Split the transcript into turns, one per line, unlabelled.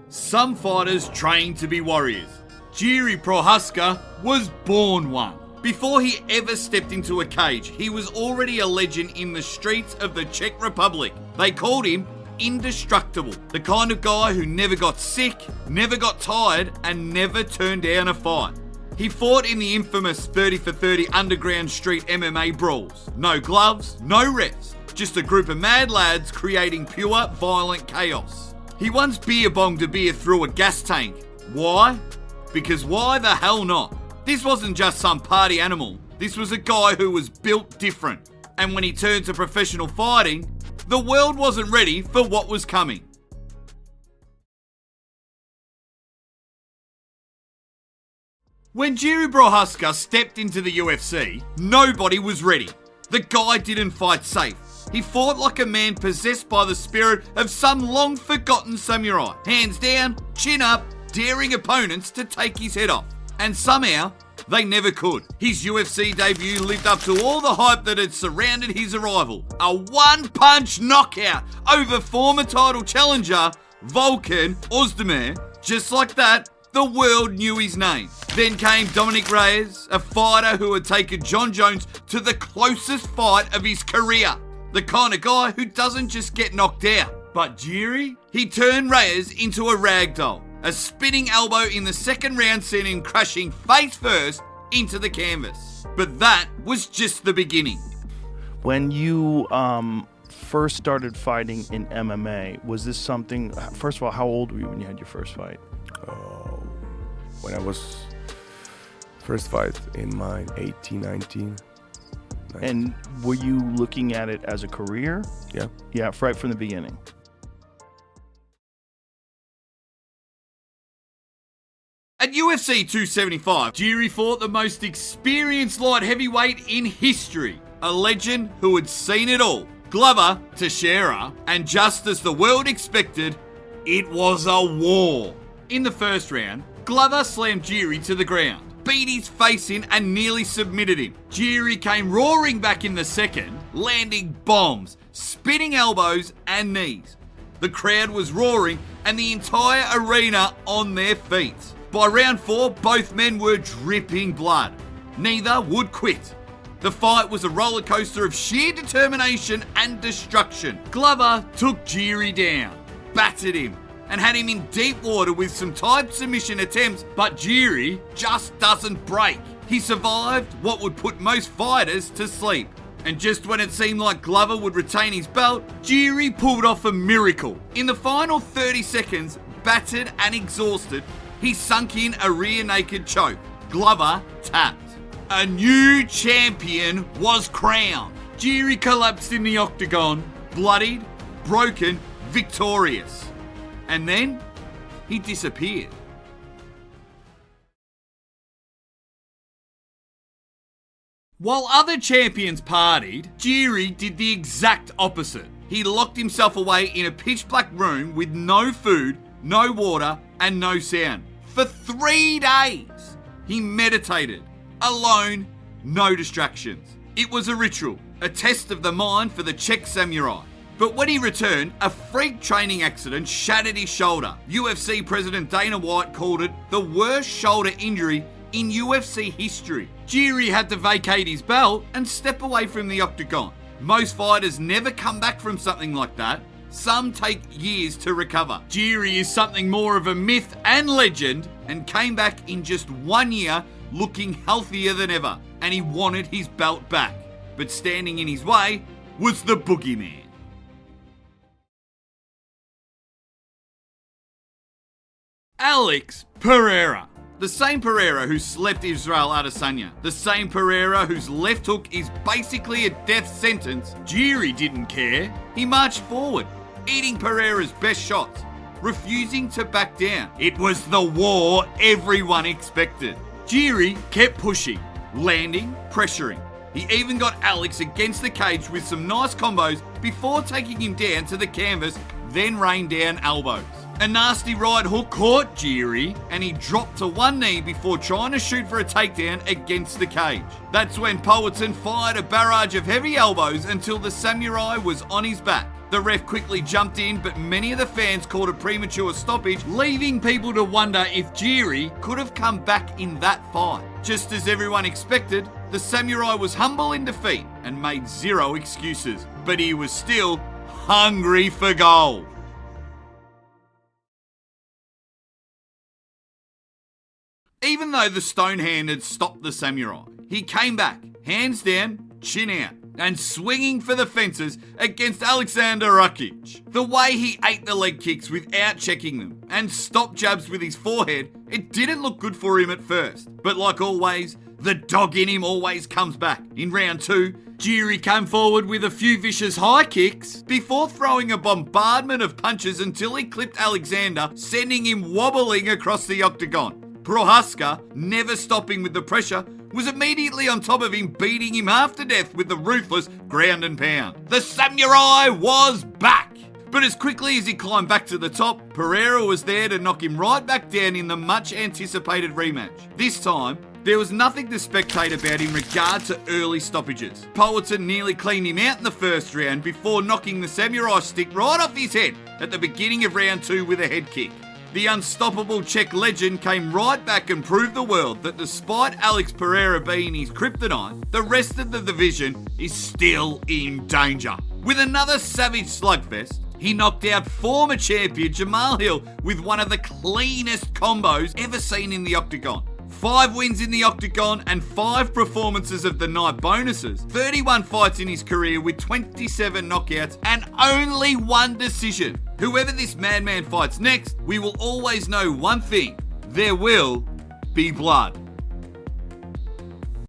Some fighters train to be warriors. Jiří Procházka was born one. Before he ever stepped into a cage, he was already a legend in the streets of the Czech Republic. They called him indestructible, the kind of guy who never got sick, never got tired, and never turned down a fight. He fought in the infamous 30 for 30 underground street MMA brawls. No gloves, no refs, just a group of mad lads creating pure violent chaos. He once beer-bonged a beer through a gas tank. Why? Because why the hell not? This wasn't just some party animal. This was a guy who was built different. And when he turned to professional fighting, the world wasn't ready for what was coming. When Jiří Procházka stepped into the UFC, nobody was ready. The guy didn't fight safe. He fought like a man possessed by the spirit of some long-forgotten samurai. Hands down, chin up, daring opponents to take his head off. And somehow, they never could. His UFC debut lived up to all the hype that had surrounded his arrival. A one-punch knockout over former title challenger Volkan Ozdemir. Just like that, the world knew his name. Then came Dominic Reyes, a fighter who had taken John Jones to the closest fight of his career. The kind of guy who doesn't just get knocked out. But Jiří? He turned Reyes into a ragdoll. A spinning elbow in the second round sent him crashing face first into the canvas. But that was just the beginning.
When you first started fighting in MMA, was this something, first of all, how old were you when you had your first fight?
When I was first fight in my 18, 19.
And were you looking at it as a career?
Yeah.
Yeah, right from the beginning.
At UFC 275, Jiří fought the most experienced light heavyweight in history. A legend who had seen it all. Glover Teixeira, and just as the world expected, it was a war. In the first round, Glover slammed Jiří to the ground, beat his face in and nearly submitted him. Jiří came roaring back in the second, landing bombs, spinning elbows and knees. The crowd was roaring and the entire arena on their feet. By round 4, both men were dripping blood. Neither would quit. The fight was a roller coaster of sheer determination and destruction. Glover took Jiří down, battered him, and had him in deep water with some tight submission attempts, but Jiří just doesn't break. He survived what would put most fighters to sleep. And just when it seemed like Glover would retain his belt, Jiří pulled off a miracle. In the final 30 seconds, battered and exhausted, he sunk in a rear naked choke. Glover tapped. A new champion was crowned. Jiří collapsed in the octagon, bloodied, broken, victorious. And then he disappeared. While other champions partied, Jiří did the exact opposite. He locked himself away in a pitch black room with no food, no water, and no sound. For 3 days, he meditated, alone, no distractions. It was a ritual, a test of the mind for the Czech samurai. But when he returned, a freak training accident shattered his shoulder. UFC President Dana White called it the worst shoulder injury in UFC history. Jiří had to vacate his belt and step away from the octagon. Most fighters never come back from something like that. Some take years to recover. Jiří is something more of a myth and legend and came back in just 1 year looking healthier than ever. And he wanted his belt back. But standing in his way was the boogeyman. Alex Pereira. The same Pereira who slept Israel Adesanya. The same Pereira whose left hook is basically a death sentence. Jiří didn't care. He marched forward, eating Pereira's best shots, refusing to back down. It was the war everyone expected. Jiří kept pushing, landing, pressuring. He even got Alex against the cage with some nice combos before taking him down to the canvas, then rained down elbows. A nasty right hook caught Jiří and he dropped to one knee before trying to shoot for a takedown against the cage. That's when Poetson fired a barrage of heavy elbows until the samurai was on his back. The ref quickly jumped in, but many of the fans called a premature stoppage, leaving people to wonder if Jiří could have come back in that fight. Just as everyone expected, the samurai was humble in defeat and made zero excuses, but he was still hungry for gold. Even though the stone hand had stopped the samurai, he came back, hands down, chin out, and swinging for the fences against Alexander Rakic. The way he ate the leg kicks without checking them and stopped jabs with his forehead, it didn't look good for him at first. But like always, the dog in him always comes back. In round 2, Jiří came forward with a few vicious high kicks before throwing a bombardment of punches until he clipped Alexander, sending him wobbling across the octagon. Procházka, never stopping with the pressure, was immediately on top of him, beating him half to death with the ruthless ground and pound. The samurai was back! But as quickly as he climbed back to the top, Pereira was there to knock him right back down in the much anticipated rematch. This time, there was nothing to spectate about in regard to early stoppages. Poulsen nearly cleaned him out in the first round before knocking the samurai stick right off his head at the beginning of round 2 with a head kick. The unstoppable Czech legend came right back and proved the world that despite Alex Pereira being his kryptonite, the rest of the division is still in danger. With another savage slugfest, he knocked out former champion Jamal Hill with one of the cleanest combos ever seen in the octagon. 5 wins in the octagon and 5 performances of the night bonuses. 31 fights in his career with 27 knockouts and only 1 decision. Whoever this madman fights next, we will always know one thing: there will be blood.